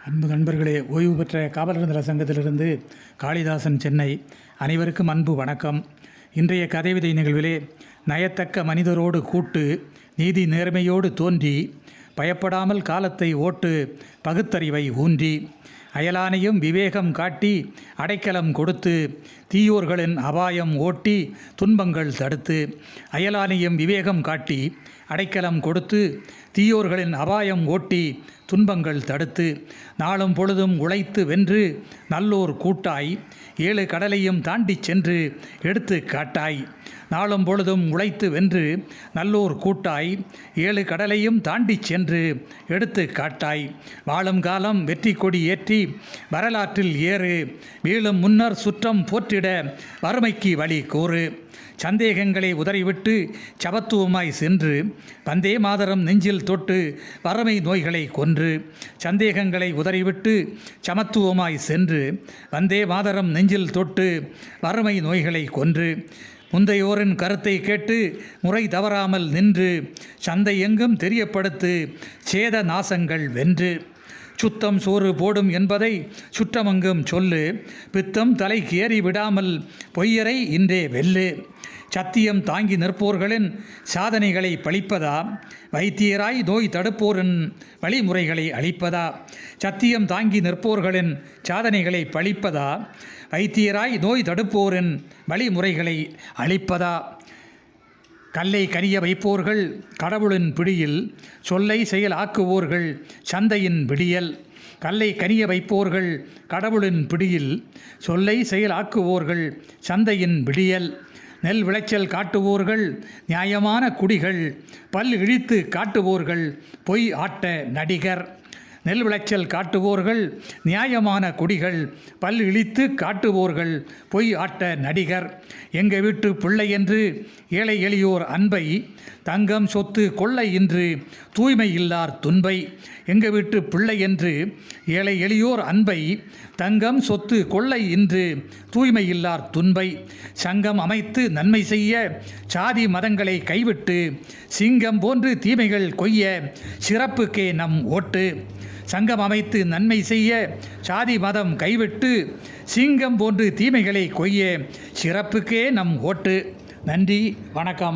அன்பு நண்பர்களே, ஓய்வு பெற்ற காவலர் சங்கத்திலிருந்து காளிதாசன், சென்னை. அனைவருக்கும் அன்பு வணக்கம். இன்றைய கதைவிதை நிகழ்விலே, நயத்தக்க மனிதரோடு கூட்டு, நீதி நேர்மையோடு தோன்றி, பயப்படாமல் காலத்தை ஓட்டு, பகுத்தறிவை ஊன்றி, அயலானையும் விவேகம் காட்டி, அடைக்கலம் கொடுத்து, தீயோர்களின் அபாயம் ஓட்டி, துன்பங்கள் தடுத்து. அயலானையும் விவேகம் காட்டி, அடைக்கலம் கொடுத்து, தீயோர்களின் அபாயம் ஓட்டி, துன்பங்கள் தடுத்து. நாளும் பொழுதும் உழைத்து வென்று, நல்லோர் கூட்டாய், 7 கடலையும் தாண்டிச் சென்று எடுத்து காட்டாய். நாளும் பொழுதும் உழைத்து வென்று, நல்லோர் கூட்டாய், 7 கடலையும் தாண்டிச் சென்று எடுத்து காட்டாய். வாழும் காலம் வெற்றி கொடி ஏற்றி, வரலாற்றில் ஏறு, வீழும் முன்னர் சுற்றம் போற்றிட, வறுமைக்கு வழி கூறு. சந்தேகங்களை உதறிவிட்டு சபத்துவமாய் சென்று, வந்தே மாதரம் நெஞ்சில் தொட்டு, வறுமை நோய்களை கொன்று. சந்தேகங்களை உதறிவிட்டு சமத்துவமாய் சென்று, வந்தே மாதரம் நெஞ்சில் தொட்டு, வறுமை நோய்களை கொன்று. முந்தையோரின் கருத்தை கேட்டு முறை தவறாமல் நின்று, சந்தை எங்கும் தெரியப்படுத்து, சேத நாசங்கள் வென்று. சுத்தம் சோறு போடும் என்பதை சுற்றமங்கும் சொல்லு, பித்தம் தலைக்கு ஏறி விடாமல் பொய்யரை இன்றே வெல்லு. சத்தியம் தாங்கி நிற்போர்களின் சாதனைகளை பழிப்பதா, வைத்தியராய் நோய் தடுப்போரின் வழிமுறைகளை அளிப்பதா? சத்தியம் தாங்கி நிற்போர்களின் சாதனைகளை பழிப்பதா, வைத்தியராய் நோய் தடுப்போரின் வழிமுறைகளை அளிப்பதா? கல்லை கனிய வைப்போர்கள் கடவுளின் பிடியில், சொல்லை செயல் ஆக்குவோர்கள் சந்தையின் விடியல். கல்லை கனிய வைப்போர்கள் கடவுளின் பிடியில், சொல்லை செயல் ஆக்குவோர்கள் சந்தையின் விடியல். நெல் விளைச்சல் காட்டுவோர்கள் நியாயமான குடிகள், பல் இழித்து காட்டுவோர்கள் பொய் ஆட்ட நடிகர். நெல் விளைச்சல் காட்டுவோர்கள் நியாயமான குடிகள், பல் இழித்து காட்டுவோர்கள் பொய் ஆட்ட நடிகர். எங்கள் வீட்டு பிள்ளை என்று ஏழை எளியோர் அன்பை, தங்கம் சொத்து கொள்ளை இன்று தூய்மை இல்லார் துன்பை. எங்கள் வீட்டு பிள்ளை என்று ஏழை எளியோர் அன்பை, தங்கம் சொத்து கொள்ளை இன்று தூய்மை இல்லார் துன்பை. சங்கம் அமைத்து நன்மை செய்ய சாதி மதங்களை கைவிட்டு, சிங்கம் போன்று தீமைகள் கொய்ய சிறப்புக்கே நம் ஓட்டு. சங்கம் அமைத்து நன்மை செய்ய சாதி மதம் கைவிட்டு, சிங்கம் போன்று தீமைகளை கொய்ய சிறப்புக்கே நம் ஓட்டு. நன்றி, வணக்கம்.